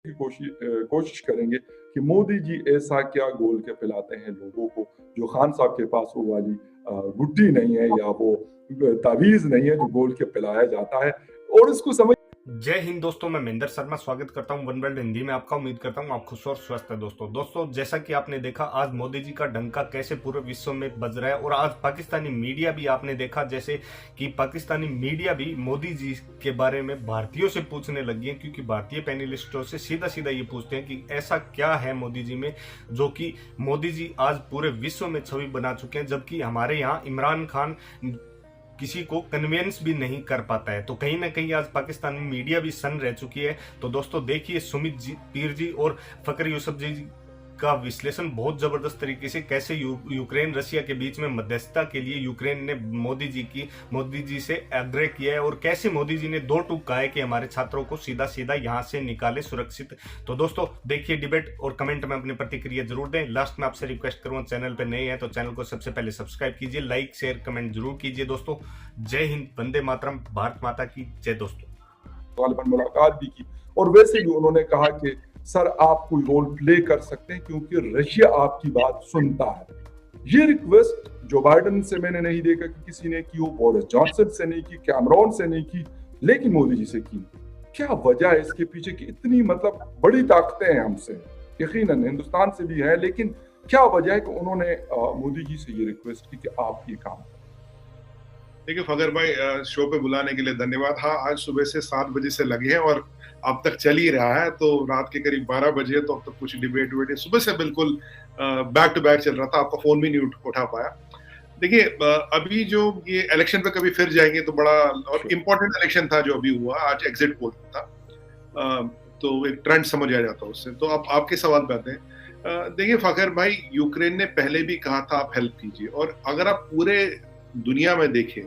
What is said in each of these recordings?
की कोशिश करेंगे कि मोदी जी ऐसा क्या घोल के पिलाते हैं लोगों को, जो खान साहब के पास वो वाली गुट्टी नहीं है या वो तावीज़ नहीं है जो घोल के पिलाया जाता है और इसको समझ। जय हिंद दोस्तों, मैं महेंद्र शर्मा स्वागत करता हूं वन वर्ल्ड हिंदी में आपका। उम्मीद करता हूं आप खुश और स्वस्थ हैं। दोस्तों जैसा कि आपने देखा, आज मोदी जी का डंका कैसे पूरे विश्व में बज रहा है और आज पाकिस्तानी मीडिया भी आपने देखा जैसे कि पाकिस्तानी मीडिया भी मोदी जी के बारे में भारतीयों से पूछने लगी है, क्योंकि भारतीय पैनलिस्टों से सीधा सीधा ये पूछते हैं कि ऐसा क्या है मोदी जी में जो कि मोदी जी आज पूरे विश्व में छवि बना चुके हैं, जबकि हमारे यहाँ इमरान खान किसी को कन्वेंस भी नहीं कर पाता है। तो कहीं ना कहीं आज पाकिस्तानी मीडिया भी सन रह चुकी है। तो दोस्तों देखिए, सुमित जी पीर जी और फकर यूसुफ जी का विश्लेषण बहुत जबरदस्त तरीके से कैसे यूक्रेन रशिया के बीच में मध्यस्थता के लिए यूक्रेन ने मोदी जी से आग्रह किया है और कैसे मोदी जी ने दो टूक कहा है कि हमारे छात्रों को सीधा सीधा यहां से निकाले सुरक्षित। तो दोस्तों देखिए डिबेट और कमेंट में अपनी प्रतिक्रिया जरूर दें। लास्ट में आपसे रिक्वेस्ट करूंगा, चैनल पर नए हैं तो चैनल को सबसे पहले सब्सक्राइब कीजिए, लाइक शेयर कमेंट जरूर कीजिए। दोस्तों जय हिंद, वंदे मातरम, भारत माता की जय। दोस्तों गालिबन मुलाकात भी की और वैसे भी उन्होंने कहा कि सर आप कोई रोल प्ले कर सकते हैं क्योंकि रशिया आपकी बात सुनता है। ये रिक्वेस्ट जो बाइडेन से मैंने नहीं देखा कि किसी ने की हो, बोरिस जॉनसन से नहीं की, कैमरॉन से नहीं की, लेकिन मोदी जी से की। क्या वजह है इसके पीछे की? इतनी मतलब बड़ी ताकतें हैं हमसे, यकीनन हिंदुस्तान से भी है, लेकिन क्या वजह है कि उन्होंने मोदी जी से ये रिक्वेस्ट की कि आप ये काम करें? देखिए फगर भाई, शो पे बुलाने के लिए धन्यवाद। हाँ, आज सुबह से 7 बजे से लगे हैं और अब तक चल ही रहा है, तो रात के करीब 12 बजे तो अब तक कुछ डिबेट वेट सुबह से बिल्कुल बैक टू बैक चल रहा था। आपका फोन भी नहीं उठा पाया। देखिए अभी जो ये इलेक्शन पे कभी फिर जाएंगे तो बड़ा और इम्पोर्टेंट इलेक्शन था जो अभी हुआ आज, एग्जिट पोल था, तो एक ट्रेंड समझ आ जाता उससे। तो अब आपके सवाल पे आते हैं। देखिए फकर भाई, यूक्रेन ने पहले भी कहा था आप हेल्प कीजिए, और अगर आप पूरे दुनिया में देखें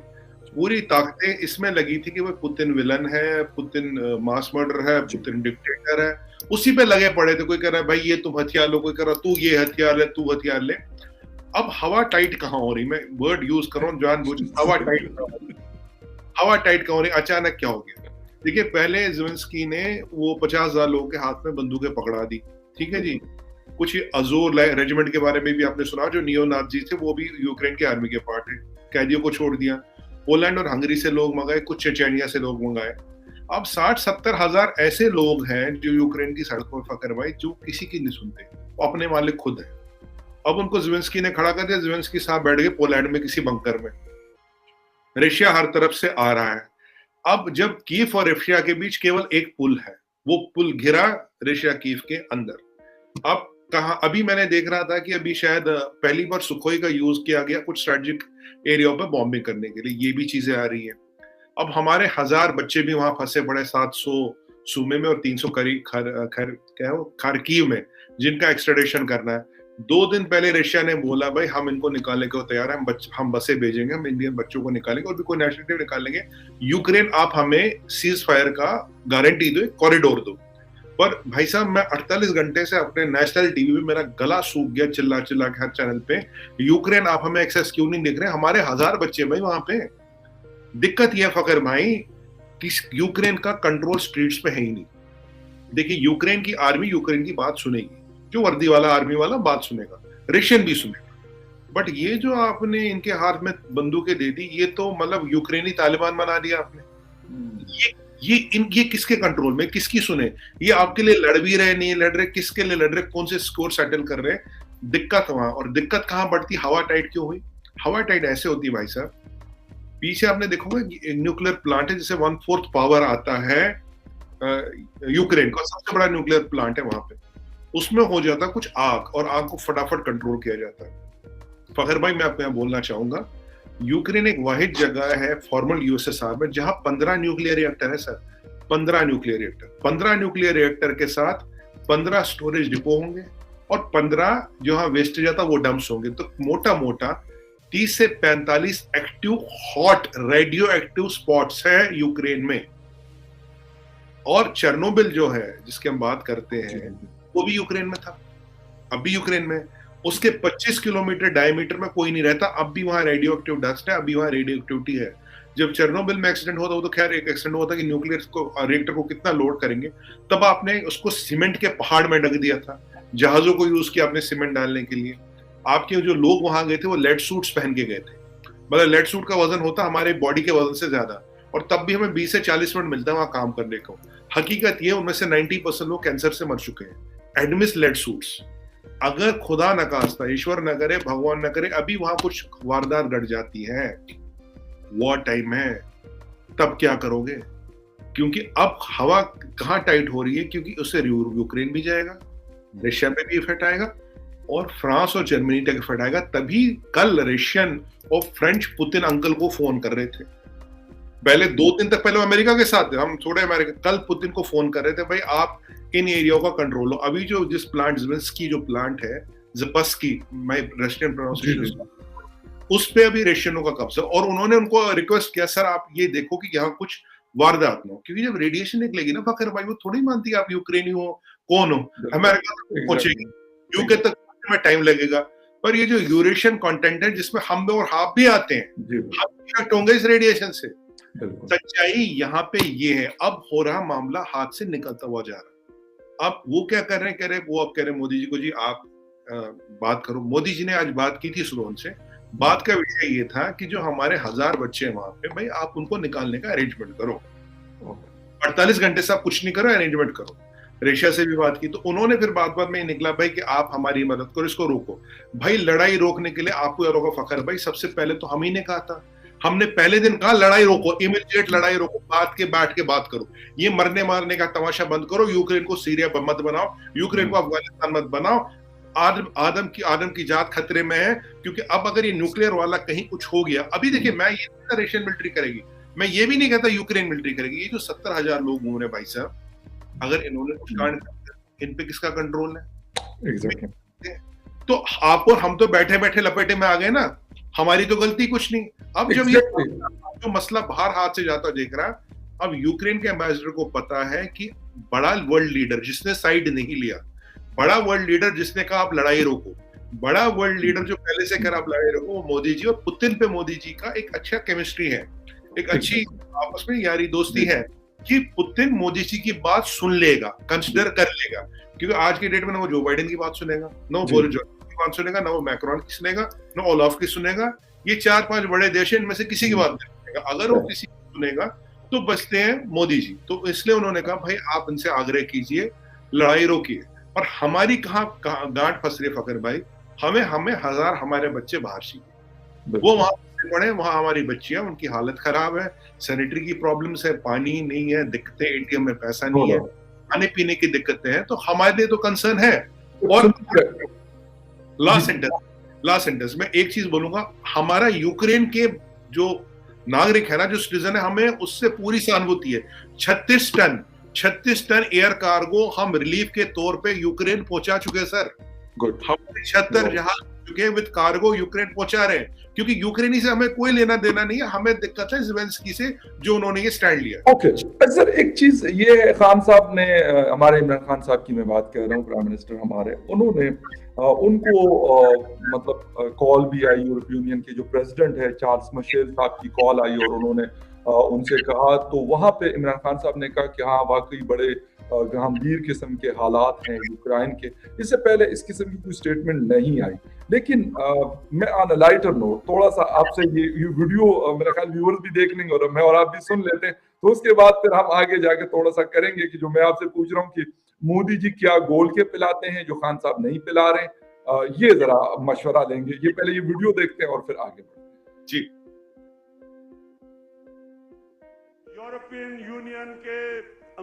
पूरी ताकतें इसमें लगी थी कि वो पुतिन विलन है, पुतिन मास मर्डर है, पुतिन डिक्टेटर है, उसी पे लगे पड़े थे। कोई कह रहा है भाई ये तुम हथियार लो, कोई कह रहा तू ये हथियार ले, तू हथियार ले। अब हवा टाइट कहाँ हो रही, मैं वर्ड यूज कर रहा हूँ जानबूझ, हवा टाइट कहाँ हो रही, अचानक क्या हो गया? देखिए पहले ज़ेलेंस्की ने वो 50,000 लोगों के हाथ में बंदूकें पकड़ा दी, ठीक है जी। कुछ अजोर रेजिमेंट के बारे में भी आपने सुना, जो नियो नाजी थे वो भी यूक्रेन की आर्मी के पार्ट है, कैदियों को छोड़ दिया। पोलैंड और हंगरी से लोग मंगाए, कुछ चेचेनिया से लोग मंगाए। अब 60-70 हजार ऐसे लोग हैं जो यूक्रेन की सड़कों पर फकर भाई, जो किसी की नहीं सुनते, वो अपने मालिक खुद है। अब उनको ज़ेलेंस्की ने खड़ा कर दिया, ज़ेलेंस्की साहब बैठ गए पोलैंड में किसी बंकर में। रशिया हर तरफ से आ रहा है। अब जब कीव और रशिया के बीच केवल एक पुल है, वो पुल घिरा रशिया कीव के अंदर। अब कहा, अभी मैंने देख रहा था कि अभी शायद पहली बार सुखोई का यूज किया गया कुछ स्ट्रेटेजिक एरिया पे बॉम्बिंग करने के लिए, ये भी चीजें आ रही है। अब हमारे 1000 बच्चे भी वहां फंसे पड़े, 700 सूमे में और 300 करीब खारकीव में, जिनका एक्सट्रेडिशन करना है। 2 दिन पहले रशिया ने बोला भाई हम इनको निकालने को तैयार है, हम बसें भेजेंगे, हम इंडियन बच्चों को निकालेंगे और भी कोई नेशनलिटी निकालेंगे। यूक्रेन आप हमें सीज फायर का गारंटी दो, कॉरिडोर दो। पर भाई साहब, मैं 48 घंटे से अपने नेशनल टीवी में मेरा गला सूख गया चिल्ला चिल्ला के हर चैनल पे, यूक्रेन आप हमें एक्सेस क्यों नहीं दिख रहे? हमारे 1000 बच्चे भाई वहां पे। दिक्कत यह फकर भाई कि इस का कंट्रोल स्ट्रीट्स पे है ही नहीं। देखिए यूक्रेन की आर्मी यूक्रेन की बात सुनेगी, जो वर्दी वाला आर्मी वाला बात सुनेगा, रशियन भी सुनेगा। बट ये जो आपने इनके हाथ में बंदूकें दे दी, ये तो मतलब यूक्रेनी तालिबान बना दिया आपने। ये किसके कंट्रोल में, किसकी सुने? ये आपके लिए लड़ भी रहे, नहीं लड़ रहे, किसके लिए लड़ रहे, कौन से स्कोर सेटल कर रहे? दिक्कत वहां, और दिक्कत कहां बढ़ती? हवा टाइट क्यों हुई? हवा टाइट ऐसे होती है भाई साहब, पीछे आपने देखोगे न्यूक्लियर प्लांट है जिसे 1/4 पावर आता है यूक्रेन का, सबसे बड़ा न्यूक्लियर प्लांट है वहां पे। उसमें हो जाता कुछ आग, और आग को फटाफट कंट्रोल किया जाता है। फखर भाई मैं आपको यहाँ बोलना चाहूंगा, यूक्रेन एक वाहिद जगह है फॉर्मल यूएसएसआर में जहां 15 न्यूक्लियर रिएक्टर है sir, 15 nuclear reactor. 15 nuclear reactor के साथ 15 स्टोरेज डिपो होंगे और 15 जहां वेस्टेज आता वो डंप्स होंगे। तो मोटा मोटा 30 से 45 active hot radio active spots है यूक्रेन में। और चेर्नोबिल जो है जिसकी हम बात करते हैं, वो भी यूक्रेन में था, अब भी यूक्रेन में। उसके 25 किलोमीटर डायमीटर में कोई नहीं रहता, अब भी वहां रेडियो एक्टिव डस्ट है, अभी वहां रेडियो एक्टिविटी है। जब चेरनोबिल में एक्सीडेंट हुआ था, वो तो खैर एक एक्सीडेंट हुआ था कि न्यूक्लियर को रिएक्टर को कितना लोड करेंगे, तब आपने उसको सीमेंट के पहाड़ में ढक दिया था, जहाजों को यूज किया आपने सीमेंट डालने के लिए। आपके जो लोग वहां गए थे वो लेड सूट्स पहन के गए थे, मतलब लेड सूट का वजन होता हमारे बॉडी के वजन से ज्यादा, और तब भी हमें 20 से 40 मिनट मिलता है वहां काम करने को। हकीकत ये उनमें से 90% लोग कैंसर से मर चुके हैं एडमिस लेड सूट्स। अगर खुदा न खास्ता, ईश्वर न करे, भगवान न करे, अभी वहां कुछ वारदात घट जाती है, वॉर टाइम है, तब क्या करोगे? क्योंकि अब हवा कहाँ टाइट हो रही है, क्योंकि उससे यूक्रेन भी जाएगा, रशिया पे भी इफेक्ट आएगा और फ्रांस और जर्मनी तक इफेक्ट आएगा। तभी कल रशियन और फ्रेंच पुतिन अंकल को फोन कर रहे थे, पहले 2 दिन तक पहले अमेरिका के साथ थे, हम थोड़े अमेरिका, कल पुतिन को फोन कर रहे थे, भाई आप इन एरियाओं का कंट्रोल लो। अभी जो जिस प्लांट ज़ेलेंस्की जो प्लांट है ज़पस्की, मैं रशियन प्रोनाउंसिएशन, उस पे अभी रशियनों का कब्जा, और उन्होंने उनको रिक्वेस्ट किया, सर आप ये देखो कि यहाँ कुछ वारदात न हो, क्योंकि जब रेडिएशन निकलेगी ना फकर भाई, वो थोड़ी मानती है आप यूक्रेनी हो, कौन हो, अमेरिका तक पहुंचेगी, यूके तक में टाइम लगेगा। पर ये जो यूरेशियन कंटेंट है जिसमें हम और आप भी आते हैं, हम इफेक्ट होंगे इस रेडिएशन से। सच्चाई यहाँ पे ये है, अब हो रहा मामला हाथ से निकलता हुआ जा रहा है। अब वो क्या कर रहे हैं, कह रहे वो अब कह रहे मोदी जी को, जी आप बात करो। मोदी जी ने आज बात की थी सुरोन से, बात का विषय ये था कि जो हमारे 1000 बच्चे हैं वहां पे, भाई आप उनको निकालने का अरेंजमेंट करो, 48 घंटे से आप कुछ नहीं करो, अरेंजमेंट करो। रशिया से भी बात की, तो उन्होंने फिर बात में निकला भाई कि आप हमारी मदद करो, इसको रोको। भाई लड़ाई रोकने के लिए आपको यारों का फखर, भाई सबसे पहले तो हम ही ने कहा था, हमने पहले दिन कहा लड़ाई रोको, इमीडिएट लड़ाई रोको, बैठ के बात करो, ये मरने मारने का तमाशा बंद करो, यूक्रेन को सीरिया मत बनाओ, यूक्रेन को अफगानिस्तान मत बनाओ, आदम की जात खतरे में है। क्योंकि अब अगर ये न्यूक्लियर वाला कहीं कुछ हो गया, अभी देखिए मैं ये नहीं कहता रशियन मिलिट्री करेगी, मैं ये भी नहीं कहता यूक्रेन मिलिट्री करेगी, ये जो 70,000 लोग घूम रहे भाई साहब, अगर इन्होंने कुछ कांड किया, इन पे किसका कंट्रोल है? Exactly. तो आप और हम तो बैठे बैठे लपेटे में आ गए ना, हमारी तो गलती कुछ नहीं। अब जब ये जो मसला बाहर हाथ से जाता देख रहा, अब यूक्रेन के एम्बेसडर को पता है कि बड़ा वर्ल्ड लीडर जिसने साइड नहीं लिया, बड़ा वर्ल्ड लीडर जिसने कहा आप लड़ाई रोको, बड़ा वर्ल्ड लीडर जो पहले से कह आप लड़ाई रोको, वो मोदी जी। और पुतिन पे मोदी जी का एक अच्छा केमिस्ट्री है, एक अच्छी आपस में यारी दोस्ती है कि पुतिन मोदी जी की बात सुन लेगा, कंसिडर कर लेगा। क्योंकि आज की डेट में ना वो जो बाइडेन की बात सुनेगा, ना वो बोरिस जॉनसन की बात सुनेगा, ना वो मैक्रोन की सुनेगा, ना ओलाफ की सुनेगा। ये 4-5 बड़े देश हैं, इनमें से किसी की बात नहीं सुनेगा। अगर वो किसी की सुनेगा तो बचते हैं मोदी जी। तो इसलिए उन्होंने कहा भाई आप इनसे आग्रह कीजिए, लड़ाई रोकिए। और हमारी कहाँ गांठ फंस रही है फकर भाई, हमें 1000 हमारे बच्चे बाहर चाहिए, वो वहां पड़े, वहां हमारी बच्चियां, उनकी हालत खराब है, सैनिटरी की प्रॉब्लम्स है, पानी नहीं है, दिक्कतें, एटीएम में पैसा नहीं है, खाने पीने की दिक्कतें हैं, तो हमारे लिए तो कंसर्न है। और लास्ट सेंटेंस में एक चीज बोलूंगा, हमारा यूक्रेन के जो नागरिक है ना, जो सिटीजन है, हमें उससे पूरी सहानुभूति है। 36 टन एयर कार्गो हम रिलीफ के तौर पे यूक्रेन पहुंचा चुके हैं सर। हमारे 76 जहाज चुके विद कार्गो यूक्रेन पहुंचा रहे हैं, क्योंकि यूक्रेनी से हमें कोई लेना देना नहीं है, हमें दिक्कत है ज़ेलेंस्की से जो उन्होंने ये स्टैंड लिया। ओके सर, एक चीज ये खान साहब ने, हमारे इमरान खान साहब की मैं बात कर रहा हूँ, प्राइम मिनिस्टर हमारे, उन्होंने उनको मतलब कॉल भी आई, यूरोपियन यूनियन के जो प्रेसिडेंट है चार्ल्स मिशेल साहब की कॉल आई और उन्होंने उनसे कहा, तो वहां पे इमरान खान साहब ने कहा कि हाँ वाकई बड़े गंभीर किस्म के हालात हैं यूक्रेन के। इससे पहले इस किस्म की कोई स्टेटमेंट नहीं आई। लेकिन मैं ऑन अ लाइटर नोट थोड़ा सा आपसे ये वीडियो मेरा ख्याल व्यूअर्स भी देख लेंगे और मैं और आप भी सुन लेते हैं, तो उसके बाद फिर हम आगे जाके थोड़ा सा करेंगे कि जो मैं आपसे पूछ रहा हूँ कि मोदी जी क्या गोल के पिलाते हैं जो खान साहब नहीं पिला रहे, ये जरा मशवरा लेंगे। ये पहले ये वीडियो देखते हैं और फिर आगे बढ़ते हैं। जी।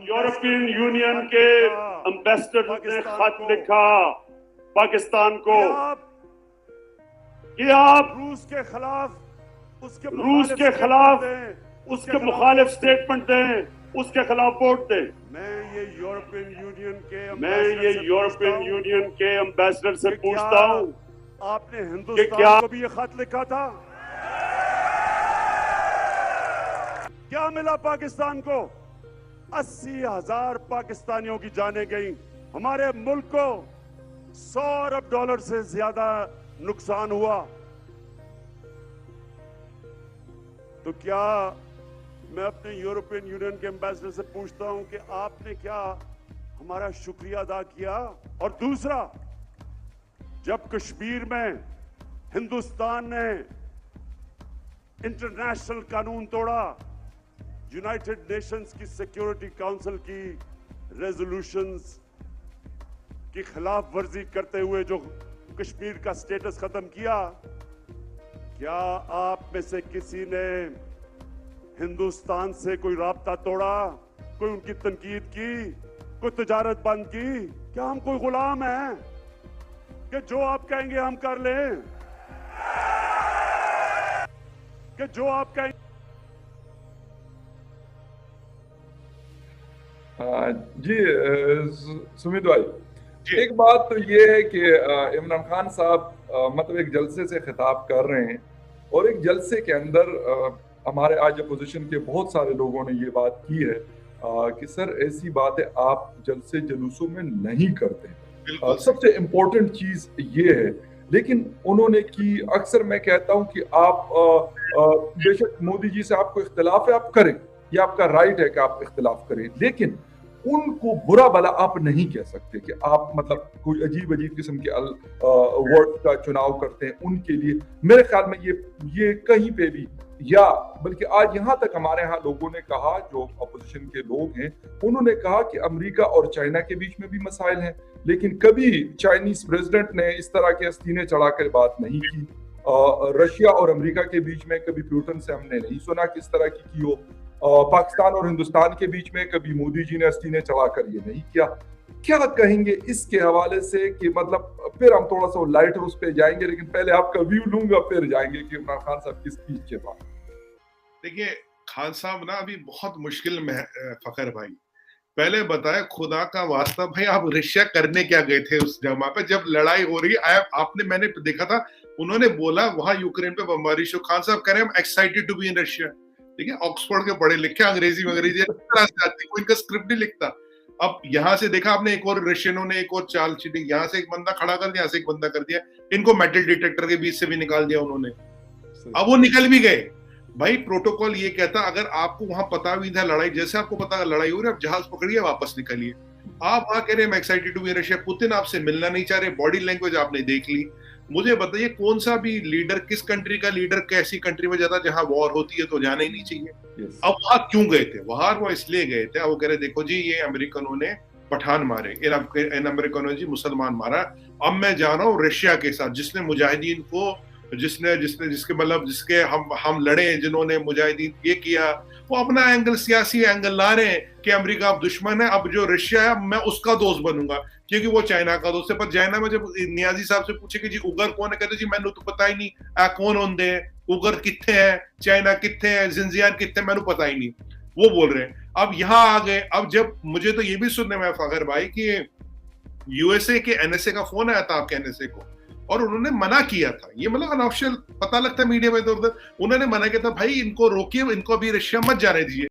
यूरोपियन यूनियन के एम्बेसडर ने खत लिखा पाकिस्तान को कि आप रूस के खिलाफ उसके मुखालिफ स्टेटमेंट दें, उसके खिलाफ वोट दें। मैं ये यूरोपियन यूनियन के एम्बेसडर से पूछता हूं, आपने हिंदुस्तान को भी ये खत लिखा था? क्या मिला पाकिस्तान को? 80,000 पाकिस्तानियों की जानें गई, हमारे मुल्क को $100 अरब से ज्यादा नुकसान हुआ। तो क्या मैं अपने यूरोपियन यूनियन के एम्बेसडर से पूछता हूं कि आपने क्या हमारा शुक्रिया अदा किया? और दूसरा, जब कश्मीर में हिंदुस्तान ने इंटरनेशनल कानून तोड़ा, यूनाइटेड नेशंस की सिक्योरिटी काउंसिल की रेजोल्यूशंस की खिलाफ वर्जी करते हुए जो कश्मीर का स्टेटस खत्म किया, क्या आप में से किसी ने हिंदुस्तान से कोई राब्ता तोड़ा, कोई उनकी तनकीद की, कोई तिजारत बंद की? क्या हम कोई गुलाम हैं कि जो आप कहेंगे हम कर लें, कि जो आप कहेंगे? जी सुमित भाई, एक बात तो ये है कि इमरान खान साहब मतलब एक जलसे से खिताब कर रहे हैं और एक जलसे के अंदर हमारे आज अपोजिशन के बहुत सारे लोगों ने ये बात की है कि सर ऐसी बातें आप जलसे जुलूसों में नहीं करते। सबसे इम्पोर्टेंट चीज ये है, लेकिन उन्होंने की, अक्सर मैं कहता हूं कि आप बेशक मोदी जी से आपको इख्तिलाफ है, आप करें, ये आपका राइट है कि आप इख्तिलाफ करें, लेकिन उनको बुरा भला आप नहीं कह सकते कि आप मतलब कोई अजीब अजीब किस्म के वर्ड का चुनाव करते हैं उनके लिए। मेरे ख्याल में ये कहीं पे भी, या बल्कि आज यहाँ तक हमारे यहाँ लोगों ने कहा, जो अपोजिशन के लोग हैं उन्होंने कहा कि अमेरिका और चाइना के बीच में भी मसाइल हैं, लेकिन कभी चाइनीज प्रेसिडेंट ने इस तरह के अस्तीने चढ़ाकर बात नहीं की। रशिया और अमेरिका के बीच में कभी पुतिन से हमने नहीं सुना किस तरह की हो। पाकिस्तान और हिंदुस्तान के बीच में कभी मोदी जी ने अस्तीने चढ़ाकर ये नहीं किया। क्या कहेंगे इसके हवाले से कि मतलब फिर हम थोड़ा सा लाइट उस पे जाएंगे, लेकिन पहले आपका व्यू लूंगा, फिर जाएंगे कि इमरान खान साहब की स्पीच के बाद। देखिए, खान साहब ना अभी बहुत मुश्किल में है फखर भाई। पहले बताए खुदा का वास्ता भाई, आप रशिया करने क्या गए थे उस जगह पे जब लड़ाई हो रही है? आपने, मैंने देखा था, उन्होंने बोला वहां यूक्रेन पे बमबारी शो, खान साहब कह रहे हैं excited to be in Russia. ठीक है, ऑक्सफोर्ड के पढ़े लिखे, अंग्रेजी में कोई इनका स्क्रिप्ट नहीं लिखता। अब यहाँ से देखा आपने, एक और रशियनों ने एक और चाल चीटिंग, यहाँ से एक बंदा खड़ा कर दिया, यहाँ से एक बंदा कर दिया, इनको मेटल डिटेक्टर के बीच से भी निकाल दिया उन्होंने। अब वो निकल भी गए भाई। प्रोटोकॉल ये कहता, अगर आपको वहां पता भी था लड़ाई, जैसे आपको पता लड़ाई हो रही है, आप जहाज पकड़िए, वापस निकलिए। आप वहां कह रहे हैं excited to be Russia, Putin आपसे मिलना नहीं चाह रहे, बॉडी लैंग्वेज आपने देख ली। मुझे बताइए कौन सा भी लीडर, किस कंट्री का लीडर कैसी कंट्री में जाता जहां वॉर होती है तो जाना ही नहीं चाहिए। अब वहां क्यों गए थे? वहां वो इसलिए गए थे, वो कह रहे देखो जी ये अमेरिकनों ने पठान मारे, इन अमेरिकनों जी मुसलमान मारा, अब मैं जा रहा हूँ रशिया के साथ, जिसने मुजाहिदीन को, जिसके मतलब जिसके हम लड़े, जिन्होंने मुजाहिदीन ये किया, वो अपना एंगल, सियासी एंगल ला रहे हैं कि अमेरिका अब दुश्मन है, अब जो रशिया है मैं उसका दोस्त बनूंगा क्योंकि वो चाइना का दोस्त है। पर चाइना में जब नियाजी साहब से पूछे कि जी उगर कौन है, कहते जी मैंने तो पता ही नहीं, कौन होंगे उगर, कितने हैं, चाइना कितने हैं, जिंजियान कितने, मैंने पता ही नहीं, वो बोल रहे हैं। अब यहाँ आ गए। अब जब मुझे तो ये भी सुनने में फखर भाई कि यूएसए के एनएसए का फोन आया था आपके एनएसए को, और उन्होंने मना किया था, ये मतलब अनऑफिशियल पता लगता है मीडिया में इधर उधर, उन्होंने मना किया था भाई इनको रोकिए, इनको अभी रशिया मत जाने दीजिए।